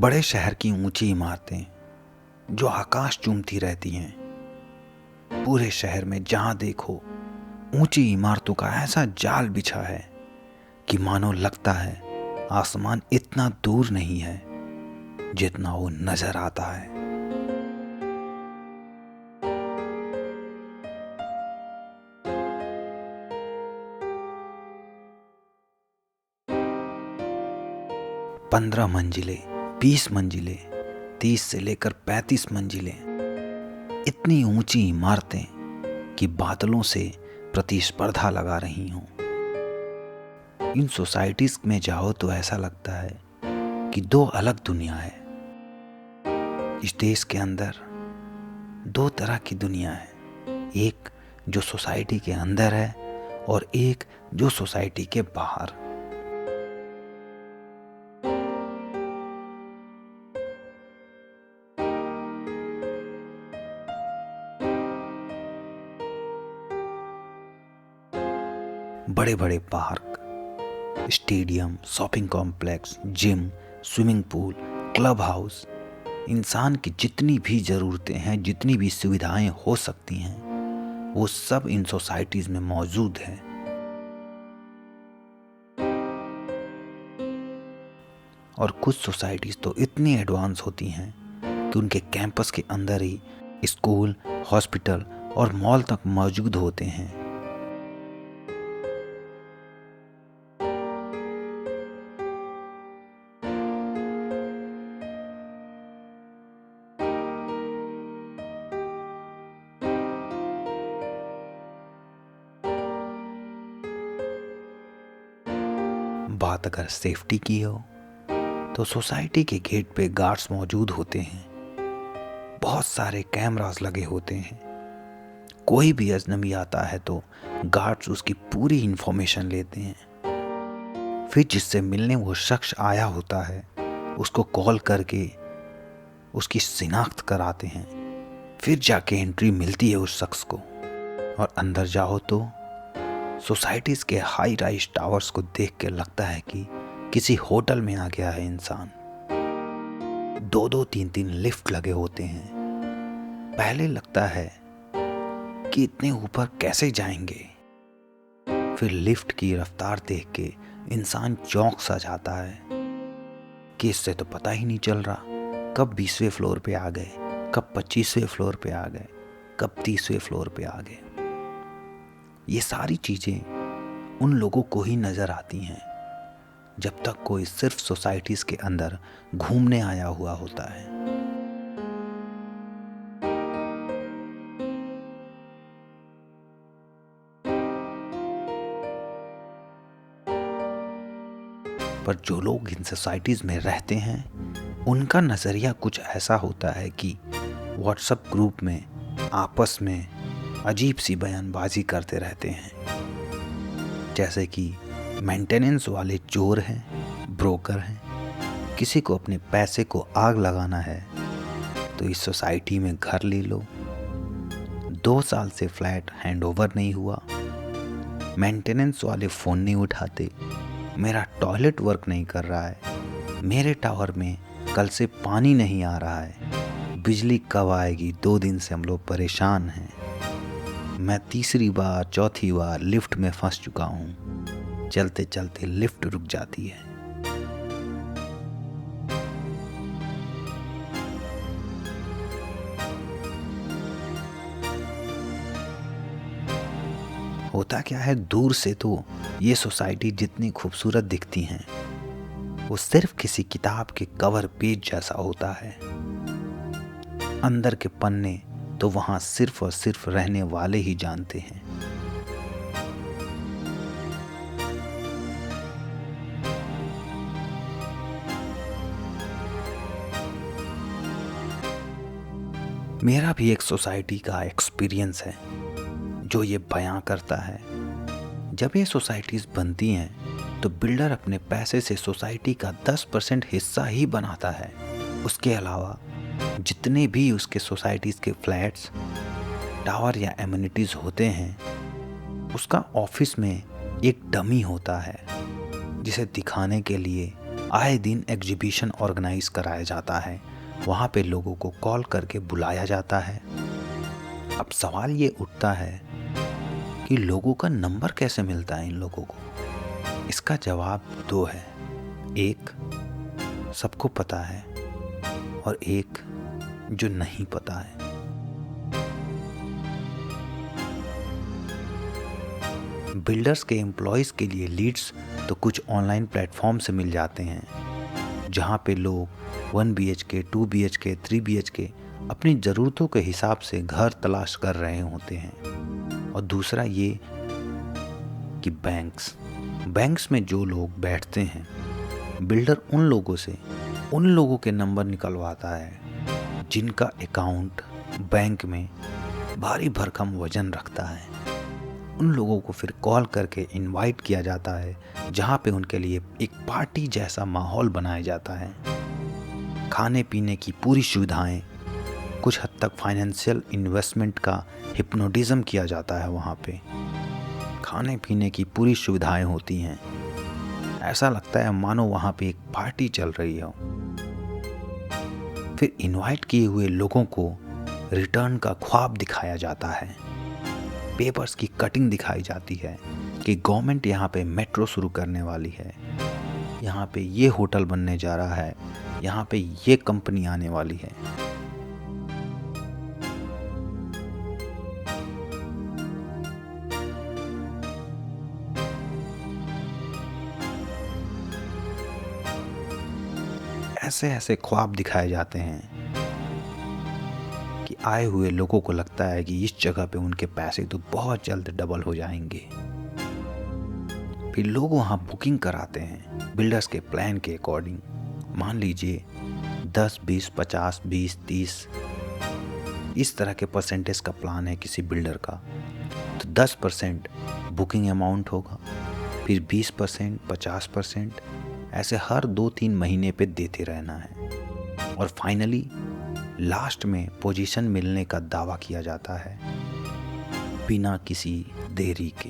बड़े शहर की ऊंची इमारतें जो आकाश चूमती रहती हैं। पूरे शहर में जहां देखो ऊंची इमारतों का ऐसा जाल बिछा है कि मानो लगता है आसमान इतना दूर नहीं है जितना वो नजर आता है। पंद्रह मंजिलें, 20 मंजिलें, 30 से लेकर 35 मंजिलें, इतनी ऊंची इमारतें कि बादलों से प्रतिस्पर्धा लगा रही हों। इन सोसाइटीज में जाओ तो ऐसा लगता है कि दो अलग दुनिया है। इस देश के अंदर दो तरह की दुनिया है, एक जो सोसाइटी के अंदर है और एक जो सोसाइटी के बाहर। बड़े बड़े park, stadium, shopping complex, gym, swimming pool, club house, इंसान की जितनी भी ज़रूरतें हैं, जितनी भी सुविधाएं हो सकती हैं, वो सब इन सोसाइटीज़ में मौजूद हैं। और कुछ सोसाइटीज़ तो इतनी एडवांस होती हैं कि उनके कैंपस के अंदर ही स्कूल, हॉस्पिटल और मॉल तक मौजूद होते हैं। बात अगर सेफ्टी की हो तो सोसाइटी के गेट पे गार्ड्स मौजूद होते हैं। बहुत सारे कैमरास लगे होते हैं। कोई भी अजनबी आता है तो गार्ड्स उसकी पूरी इंफॉर्मेशन लेते हैं। फिर जिससे मिलने वो शख्स आया होता है उसको कॉल करके उसकी शिनाख्त कराते हैं। फिर जाके एंट्री मिलती है उस शख्स को। और अंदर जाओ तो सोसाइटीज के हाई राइज टावर्स को देख के लगता है कि किसी होटल में आ गया है इंसान। 2-2, 3-3 लिफ्ट लगे होते हैं। पहले लगता है कि इतने ऊपर कैसे जाएंगे, फिर लिफ्ट की रफ्तार देख के इंसान चौंक सा जाता है कि इससे तो पता ही नहीं चल रहा कब 20वें फ्लोर पे आ गए, कब 25वें फ्लोर पे आ गए, कब 30वें फ्लोर पे आ गए। ये सारी चीज़ें उन लोगों को ही नज़र आती हैं जब तक कोई सिर्फ सोसाइटीज़ के अंदर घूमने आया हुआ होता है। पर जो लोग इन सोसाइटीज़ में रहते हैं उनका नज़रिया कुछ ऐसा होता है कि व्हाट्सएप ग्रुप में आपस में अजीब सी बयानबाजी करते रहते हैं, जैसे कि मेंटेनेंस वाले चोर हैं, ब्रोकर हैं। किसी को अपने पैसे को आग लगाना है तो इस सोसाइटी में घर ले लो। 2 साल से फ्लैट हैंडओवर नहीं हुआ, मेंटेनेंस वाले फ़ोन नहीं उठाते, मेरा टॉयलेट वर्क नहीं कर रहा है, मेरे टावर में कल से पानी नहीं आ रहा है, बिजली कब आएगी, 2 दिन से हम लोग परेशान हैं, मैं तीसरी बार चौथी बार लिफ्ट में फंस चुका हूँ, चलते चलते लिफ्ट रुक जाती है। होता क्या है, दूर से तो ये सोसाइटी जितनी खूबसूरत दिखती हैं वो सिर्फ किसी किताब के कवर पेज जैसा होता है। अंदर के पन्ने तो वहां सिर्फ और सिर्फ रहने वाले ही जानते हैं। मेरा भी एक सोसाइटी का एक्सपीरियंस है जो ये बयां करता है। जब ये सोसाइटीज़ बनती हैं तो बिल्डर अपने पैसे से सोसाइटी का 10% हिस्सा ही बनाता है। उसके अलावा जितने भी उसके सोसाइटीज़ के फ्लैट्स, टावर या एमिनिटीज़ होते हैं, उसका ऑफिस में एक डमी होता है जिसे दिखाने के लिए आए दिन एग्जीबिशन ऑर्गेनाइज कराया जाता है, वहाँ पे लोगों को कॉल करके बुलाया जाता है। अब सवाल ये उठता है कि लोगों का नंबर कैसे मिलता है इन लोगों को। इसका जवाब दो है, एक सबको पता है और एक जो नहीं पता है। बिल्डर्स के एम्प्लॉयज़ के लिए लीड्स तो कुछ ऑनलाइन प्लेटफॉर्म से मिल जाते हैं, जहाँ पे लोग 1 BHK, 2 BHK, 3 BHK अपनी ज़रूरतों के हिसाब से घर तलाश कर रहे होते हैं। और दूसरा ये कि बैंक्स में जो लोग बैठते हैं, बिल्डर उन लोगों के नंबर निकलवाता है जिनका अकाउंट बैंक में भारी भरकम वजन रखता है। उन लोगों को फिर कॉल करके इनवाइट किया जाता है, जहाँ पे उनके लिए एक पार्टी जैसा माहौल बनाया जाता है। खाने पीने की पूरी सुविधाएं, कुछ हद तक फाइनेंशियल इन्वेस्टमेंट का हिप्नोटिज्म किया जाता है। वहाँ पे खाने पीने की पूरी सुविधाएं होती हैं, ऐसा लगता है मानो वहाँ पे एक पार्टी चल रही हो। फिर इनवाइट किए हुए लोगों को रिटर्न का ख्वाब दिखाया जाता है, पेपर्स की कटिंग दिखाई जाती है कि गवर्नमेंट यहाँ पे मेट्रो शुरू करने वाली है, यहाँ पे ये होटल बनने जा रहा है, यहाँ पे ये कंपनी आने वाली है। ऐसे ऐसे ख्वाब दिखाए जाते हैं कि आए हुए लोगों को लगता है कि इस जगह पे उनके पैसे तो बहुत जल्द डबल हो जाएंगे। फिर लोग वहाँ बुकिंग कराते हैं बिल्डर्स के प्लान के अकॉर्डिंग। मान लीजिए 10, 20, 50, 20, 30 इस तरह के परसेंटेज का प्लान है किसी बिल्डर का, तो 10% बुकिंग अमाउंट होगा, फिर 20%, 50%, ऐसे हर 2-3 महीने पे देते रहना है। और फाइनली लास्ट में पोजीशन मिलने का दावा किया जाता है बिना किसी देरी के।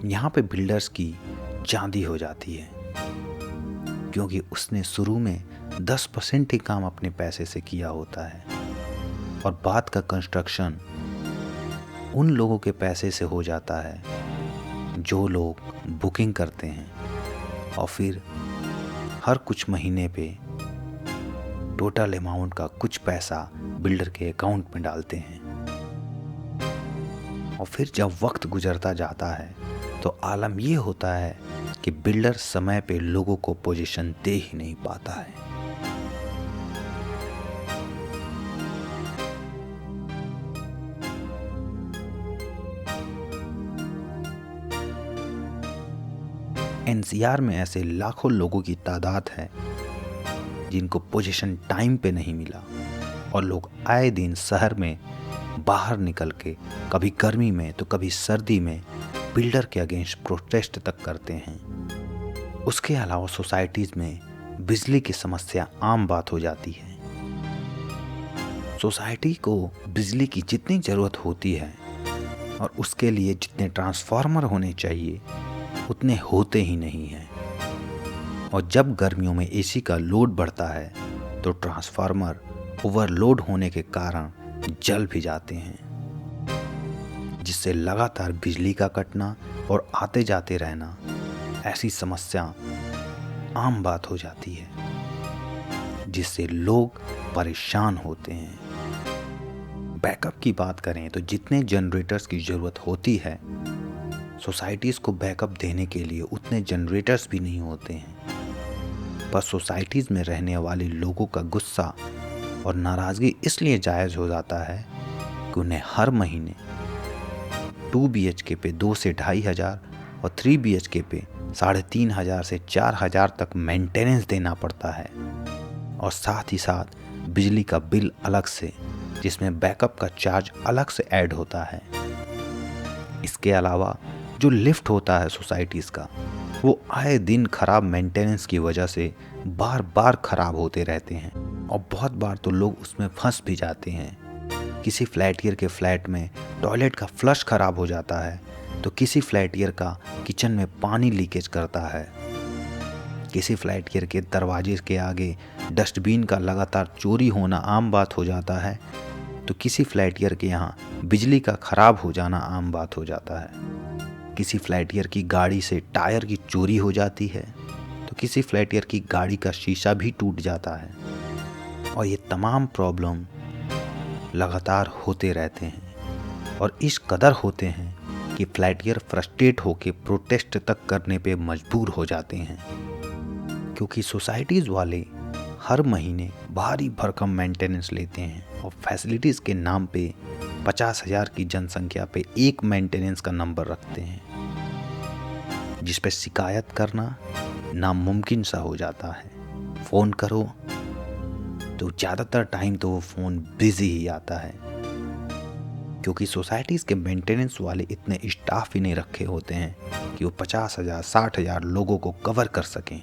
यहाँ पे बिल्डर्स की चांदी हो जाती है, क्योंकि उसने शुरू में 10% ही काम अपने पैसे से किया होता है और बाद का कंस्ट्रक्शन उन लोगों के पैसे से हो जाता है जो लोग बुकिंग करते हैं और फिर हर कुछ महीने पे टोटल अमाउंट का कुछ पैसा बिल्डर के अकाउंट में डालते हैं। और फिर जब वक्त गुजरता जाता है तो आलम ये होता है कि बिल्डर समय पे लोगों को पोजीशन दे ही नहीं पाता है। NCR में ऐसे लाखों लोगों की तादाद है जिनको पोजीशन टाइम पे नहीं मिला और लोग आए दिन शहर में बाहर निकल के कभी गर्मी में तो कभी सर्दी में बिल्डर के अगेंस्ट प्रोटेस्ट तक करते हैं। उसके अलावा सोसाइटीज में बिजली की समस्या आम बात हो जाती है। सोसाइटी को बिजली की जितनी ज़रूरत होती है और उसके लिए जितने ट्रांसफार्मर होने चाहिए उतने होते ही नहीं हैं। और जब गर्मियों में AC का लोड बढ़ता है तो ट्रांसफार्मर ओवरलोड होने के कारण जल भी जाते हैं, जिससे लगातार बिजली का कटना और आते जाते रहना, ऐसी समस्या आम बात हो जाती है, जिससे लोग परेशान होते हैं। बैकअप की बात करें तो जितने जनरेटर्स की ज़रूरत होती है, सोसाइटीज़ को बैकअप देने के लिए उतने जनरेटर्स भी नहीं होते हैं। पर सोसाइटीज़ में रहने वाले लोगों का गुस्सा और नाराज़गी इसलिए जायज़ हो जाता है कि उन्हें हर महीने 2 BHK पे 2 से 2,500 और 3 BHK पे 3,500 से 4,000 तक मेंटेनेंस देना पड़ता है, और साथ ही साथ बिजली का बिल अलग से, जिसमें बैकअप का चार्ज अलग से ऐड होता है। इसके अलावा जो लिफ्ट होता है सोसाइटीज़ का, वो आए दिन खराब मेंटेनेंस की वजह से बार बार खराब होते रहते हैं और बहुत बार तो लोग उसमें फंस भी जाते हैं किसी फ्लैट ईयर के फ्लैट में टॉयलेट का फ्लश खराब हो जाता है तो किसी फ्लैट ईयर का किचन में पानी लीकेज करता है। किसी फ्लैट ईयर के दरवाजे के आगे डस्टबिन का लगातार चोरी होना आम बात हो जाता है तो किसी फ्लैट ईयर के यहाँ बिजली का खराब हो जाना आम बात हो जाता है। किसी फ्लैट ईयर की गाड़ी से टायर की चोरी हो जाती है तो किसी फ्लैट ईयर की गाड़ी का शीशा भी टूट जाता है। और ये तमाम प्रॉब्लम लगातार होते रहते हैं और इस कदर होते हैं कि फ्लैट ईयर फ्रस्ट्रेट होकर प्रोटेस्ट तक करने पे मजबूर हो जाते हैं, क्योंकि सोसाइटीज़ वाले हर महीने भारी भरकम मेंटेनेंस लेते हैं और फैसिलिटीज़ के नाम पे 50,000 की जनसंख्या पे एक मेंटेनेंस का नंबर रखते हैं, जिस पे शिकायत करना नामुमकिन सा हो जाता है। फ़ोन करो तो ज़्यादातर टाइम तो वो फ़ोन बिजी ही आता है, क्योंकि सोसाइटीज़ के मेंटेनेंस वाले इतने स्टाफ ही नहीं रखे होते हैं कि वो 50,000 60,000 लोगों को कवर कर सकें।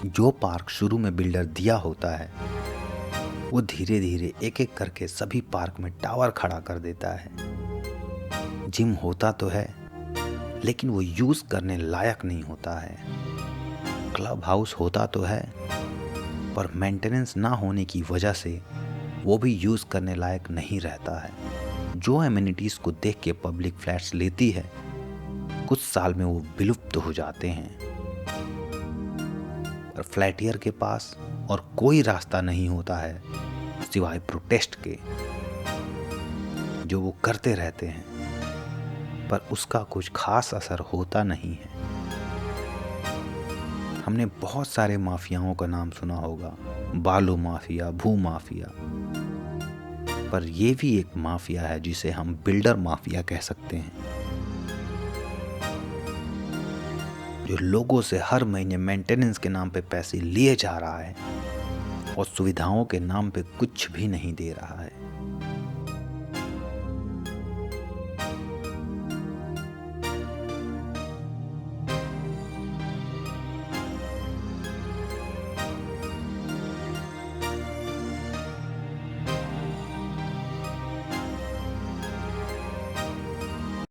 जो पार्क शुरू में बिल्डर दिया होता है वो धीरे धीरे एक एक करके सभी पार्क में टावर खड़ा कर देता है। जिम होता तो है लेकिन वो यूज़ करने लायक नहीं होता है। क्लब हाउस होता तो है पर मेंटेनेंस ना होने की वजह से वो भी यूज़ करने लायक नहीं रहता है। जो एमिनिटीज़ को देख के पब्लिक फ्लैट्स लेती है कुछ साल में वो विलुप्त हो जाते हैं। पर फ्लैट ईयर के पास और कोई रास्ता नहीं होता है सिवाय प्रोटेस्ट के, जो वो करते रहते हैं, पर उसका कुछ खास असर होता नहीं है। हमने बहुत सारे माफियाओं का नाम सुना होगा, बालू माफिया, भू माफिया, पर ये भी एक माफिया है जिसे हम बिल्डर माफिया कह सकते हैं, जो लोगों से हर महीने मेंटेनेंस के नाम पे पैसे लिए जा रहा है और सुविधाओं के नाम पे कुछ भी नहीं दे रहा है।